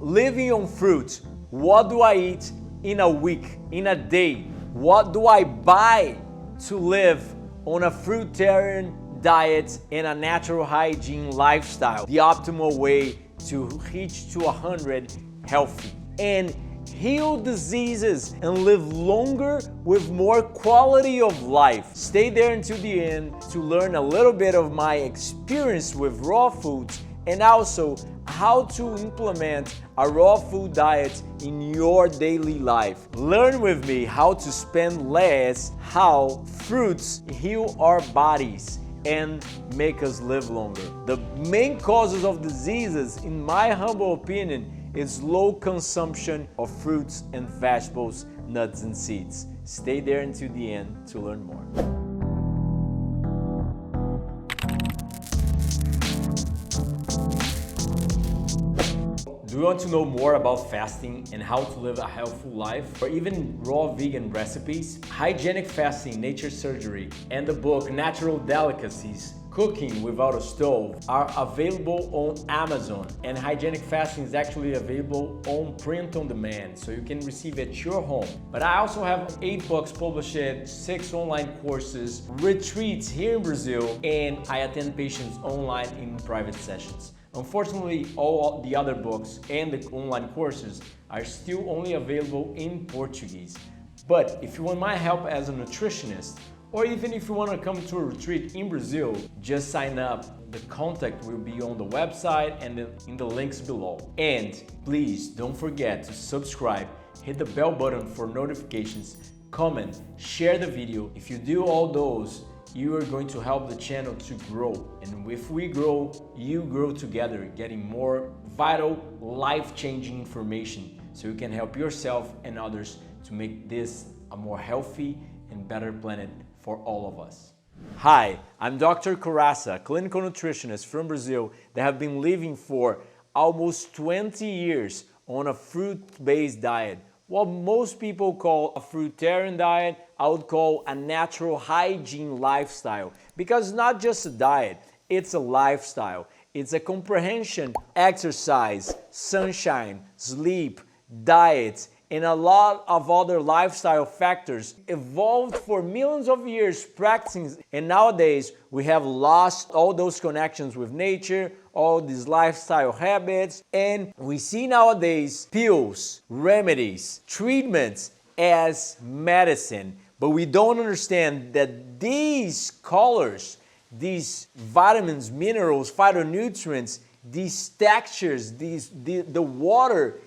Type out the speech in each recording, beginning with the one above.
living on fruit. What do I eat in a week, in a day? What do I buy to live on a fruitarian diet and a natural hygiene lifestyle? The optimal way to reach to 100 healthy and heal diseases and live longer with more quality of life. Stay there until the end to learn a little bit of my experience with raw foods and also how to implement a raw food diet in your daily life. Learn with me how to spend less, how fruits heal our bodies and make us live longer. The main causes of diseases, in my humble opinion, is low consumption of fruits and vegetables, nuts and seeds. Stay there until the end to learn more. Do you want to know more about fasting and how to live a healthful life, or even raw vegan recipes? Hygienic Fasting, Nature Surgery, and the book Natural Delicacies, Cooking Without a Stove are available on Amazon, and Hygienic Fasting is actually available on print on demand, so you can receive it at your home. But I also have 8 books published, 6 online courses, retreats here in Brazil, and I attend patients online in private sessions. Unfortunately, all the other books and the online courses are still only available in Portuguese. But if you want my help as a nutritionist, or even if you want to come to a retreat in Brazil, just sign up. The contact will be on the website and in the links below. And please don't forget to subscribe, hit the bell button for notifications, comment, share the video. If you do all those, you are going to help the channel to grow. And if we grow, you grow together, getting more vital, life-changing information so you can help yourself and others to make this a more healthy and better planet for all of us. Hi, I'm Dr. Corassa, clinical nutritionist from Brazil that have been living for almost 20 years on a fruit-based diet. What most people call a fruitarian diet, I would call a natural hygiene lifestyle, because it's not just a diet, it's a lifestyle. It's a comprehension, exercise, sunshine, sleep, diet, and a lot of other lifestyle factors evolved for millions of years practicing, and nowadays we have lost all those connections with nature, all these lifestyle habits, and we see nowadays pills, remedies, treatments as medicine, but we don't understand that these colors, these vitamins, minerals, phytonutrients, these textures, the water,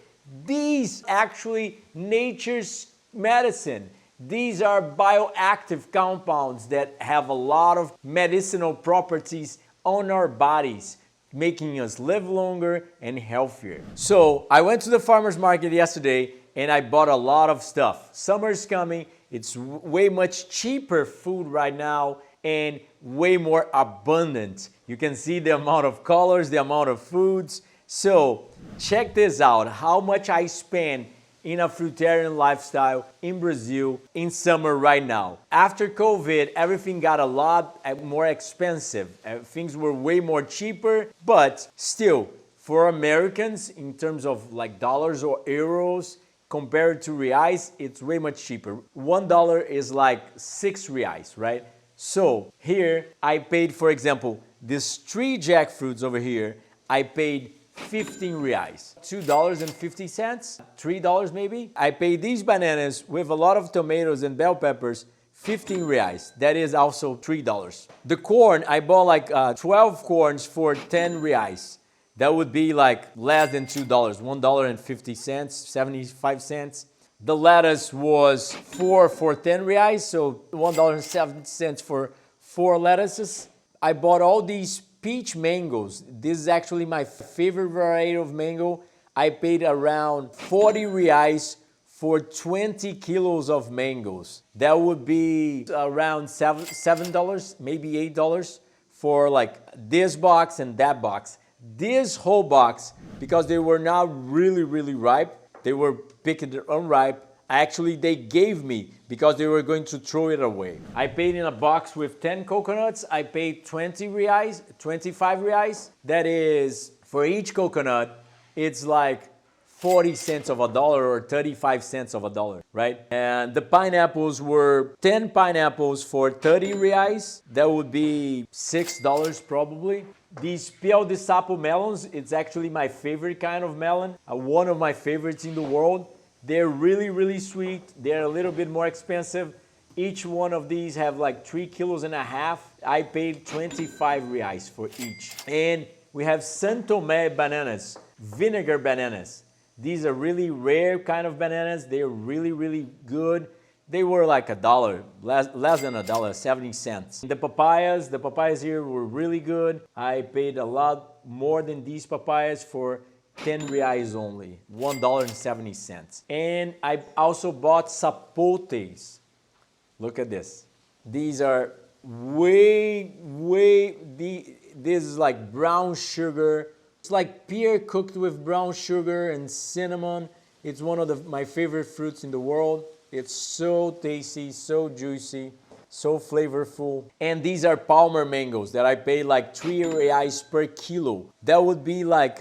these actually nature's medicine. These are bioactive compounds that have a lot of medicinal properties on our bodies, making us live longer and healthier. So I went to the farmer's market yesterday and I bought a lot of stuff. Summer's coming, it's way much cheaper food right now and way more abundant. You can see the amount of colors, the amount of foods. So check this out, how much I spend in a fruitarian lifestyle in Brazil in summer right now. After COVID, everything got a lot more expensive. Things were way more cheaper, but still, for Americans, in terms of like dollars or euros, compared to reais, it's way much cheaper. $1 is like 6 reais, right? So here, I paid, for example, these 3 jackfruits over here, I paid 15 reais, $2.50, $3 maybe. I paid these bananas with a lot of tomatoes and bell peppers, 15 reais. That is also $3. The corn, I bought like 12 corns for 10 reais. That would be like less than $2, $1.50, 75 cents. The lettuce was 4 for 10 reais, so $1.70 for 4 lettuces. I bought all these peach mangoes. This is actually my favorite variety of mango. I paid around 40 reais for 20 kilos of mangoes. That would be around $7, maybe $8 for like this box and that box. This whole box, because they were not really ripe, they were picked unripe. Actually, they gave me because they were going to throw it away. I paid in a box with 10 coconuts. I paid 20 reais, 25 reais. That is, for each coconut, it's like 40 cents of a dollar or 35 cents of a dollar, right? And the pineapples were 10 pineapples for 30 reais. That would be $6 probably. These piel de sapo melons, it's actually my favorite kind of melon, one of my favorites in the world. They're really, really sweet. They're a little bit more expensive. Each one of these have like 3.5 kilos. I paid 25 reais for each. And we have Santomé bananas, vinegar bananas. These are really rare kind of bananas. They're really, really good. They were like $1, less than $1, 70 cents. The papayas here were really good. I paid a lot more than these papayas for 10 reais only, $1.70. And I also bought sapotes. Look at this. These are this is like brown sugar. It's like pear cooked with brown sugar and cinnamon. It's one of my favorite fruits in the world. It's so tasty, so juicy, so flavorful. And these are Palmer mangoes that I paid like 3 reais per kilo. That would be like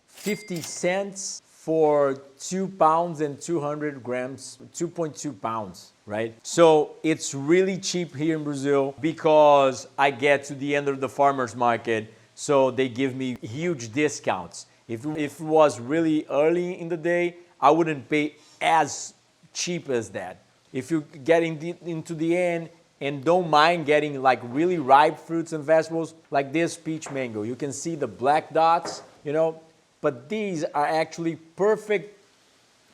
50 cents for 2 pounds and 200 grams, 2.2 pounds, right? So it's really cheap here in Brazil because I get to the end of the farmer's market, so they give me huge discounts. If it was really early in the day, I wouldn't pay as cheap as that. If you get into the end and don't mind getting like really ripe fruits and vegetables, like this peach mango, you can see the black dots, you know, but these are actually perfect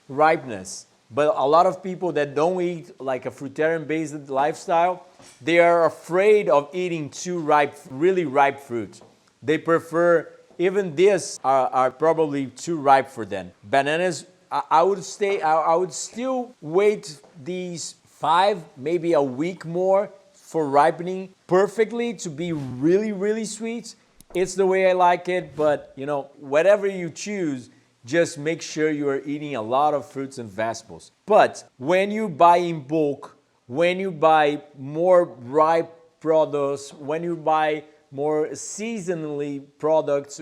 ripeness. But a lot of people that don't eat like a fruitarian based lifestyle, they are afraid of eating too ripe, really ripe fruit. They prefer, even this are probably too ripe for them. Bananas, I would still wait these 5, maybe a week more for ripening perfectly to be really, really sweet. It's the way I like it, but you know, whatever you choose, just make sure you are eating a lot of fruits and vegetables. But when you buy in bulk, when you buy more ripe products, when you buy more seasonally products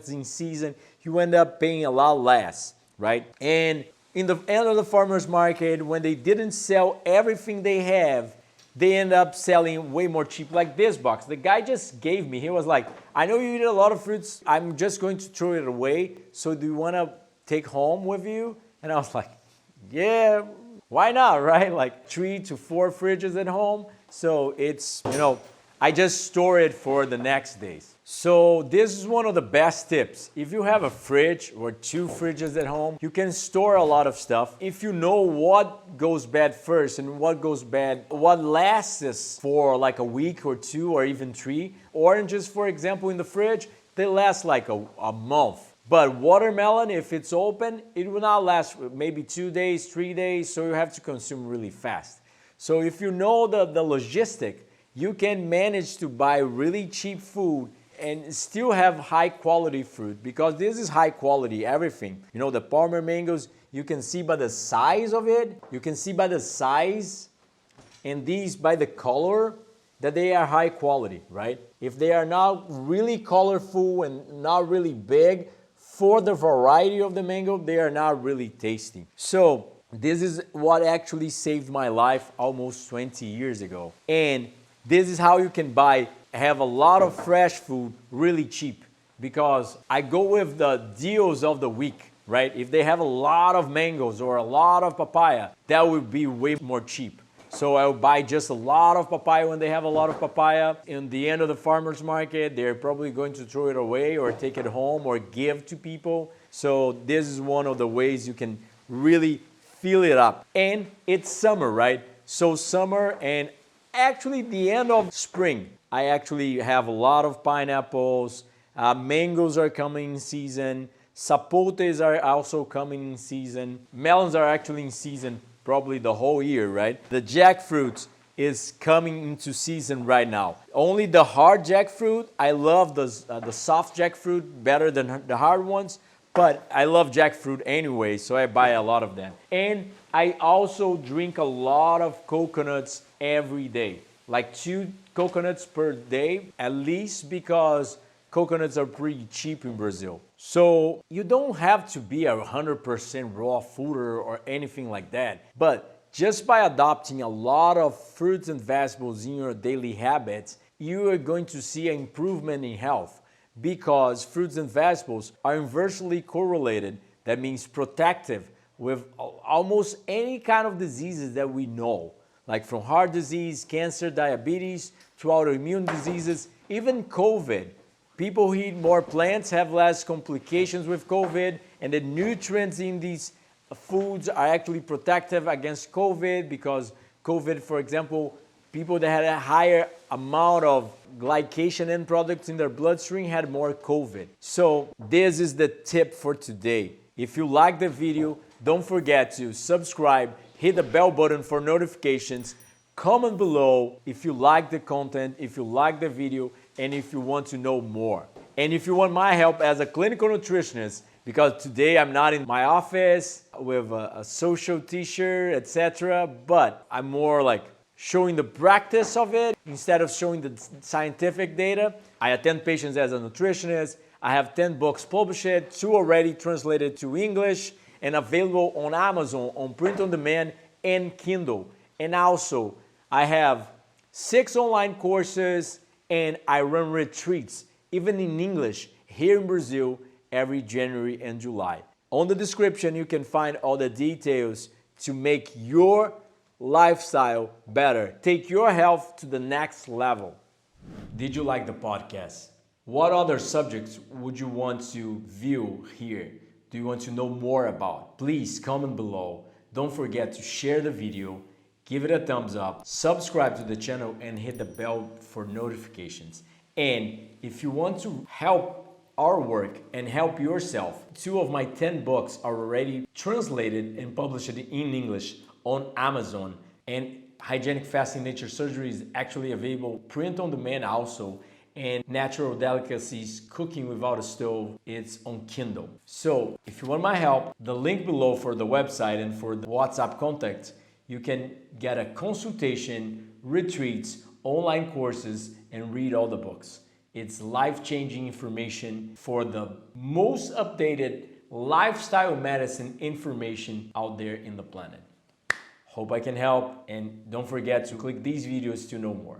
in season, you end up paying a lot less, right? And in the end of the farmer's market, when they didn't sell everything they have, they end up selling way more cheap, like this box. The guy just gave me, he was like, I know you eat a lot of fruits, I'm just going to throw it away, so do you want to take home with you? And I was like, yeah, why not, right? Like 3 to 4 fridges at home. So it's, you know, I just store it for the next days. So this is one of the best tips. If you have a fridge or 2 fridges at home, you can store a lot of stuff. If you know what goes bad first and what goes bad, what lasts for like a week or 2 or even 3. Oranges, for example, in the fridge, they last like a month. But watermelon, if it's open, it will not last maybe 2 days, 3 days, so you have to consume really fast. So if you know the logistic, you can manage to buy really cheap food and still have high quality fruit, because this is high quality everything. You know, the Palmer mangoes, you can see by the size of it, you can see by the size, and these by the color, that they are high quality, right? If they are not really colorful and not really big, for the variety of the mango, they are not really tasty. So this is what actually saved my life almost 20 years ago. And this is how you can have a lot of fresh food really cheap, because I go with the deals of the week, right? If they have a lot of mangoes or a lot of papaya, that would be way more cheap. So I'll buy just a lot of papaya when they have a lot of papaya. In the end of the farmer's market, they're probably going to throw it away or take it home or give to people. So this is one of the ways you can really fill it up. And it's summer, right? So summer and actually the end of spring, I actually have a lot of pineapples, mangoes are coming in season, sapotes are also coming in season, melons are actually in season probably the whole year, right? The jackfruit is coming into season right now. Only the hard jackfruit, I love the soft jackfruit better than the hard ones, but I love jackfruit anyway, so I buy a lot of them. And I also drink a lot of coconuts every day, like 2 coconuts per day at least, because coconuts are pretty cheap in Brazil. So you don't have to be a 100% raw fooder or anything like that, but just by adopting a lot of fruits and vegetables in your daily habits, you are going to see an improvement in health because fruits and vegetables are inversely correlated. That means protective with almost any kind of diseases that we know, like from heart disease, cancer, diabetes, to autoimmune diseases, even COVID. People who eat more plants have less complications with COVID, and the nutrients in these foods are actually protective against COVID because COVID, for example, people that had a higher amount of glycation end products in their bloodstream had more COVID. So this is the tip for today. If you like the video, don't forget to subscribe, hit the bell button for notifications, comment below if you like the content, if you like the video, and if you want to know more. And if you want my help as a clinical nutritionist, because today I'm not in my office with a social t-shirt, etc., but I'm more like showing the practice of it instead of showing the scientific data. I attend patients as a nutritionist. I have 10 books published, 2 already translated to English and available on Amazon, on print on demand and Kindle. And also, I have 6 online courses and I run retreats, even in English, here in Brazil, every January and July. On the description, you can find all the details to make your lifestyle better. Take your health to the next level. Did you like the podcast? What other subjects would you want to view here? Do you want to know more about? Please comment below. Don't forget to share the video, give it a thumbs up, subscribe to the channel, and hit the bell for notifications. And if you want to help our work and help yourself, 2 of my 10 books are already translated and published in English on Amazon. And Hygienic Fasting Nature Surgery is actually available print on demand also. And Natural Delicacies, Cooking Without a Stove, it's on Kindle. So if you want my help, the link below for the website and for the WhatsApp contacts, you can get a consultation, retreats, online courses, and read all the books. It's life-changing information for the most updated lifestyle medicine information out there in the planet. Hope I can help, and don't forget to click these videos to know more.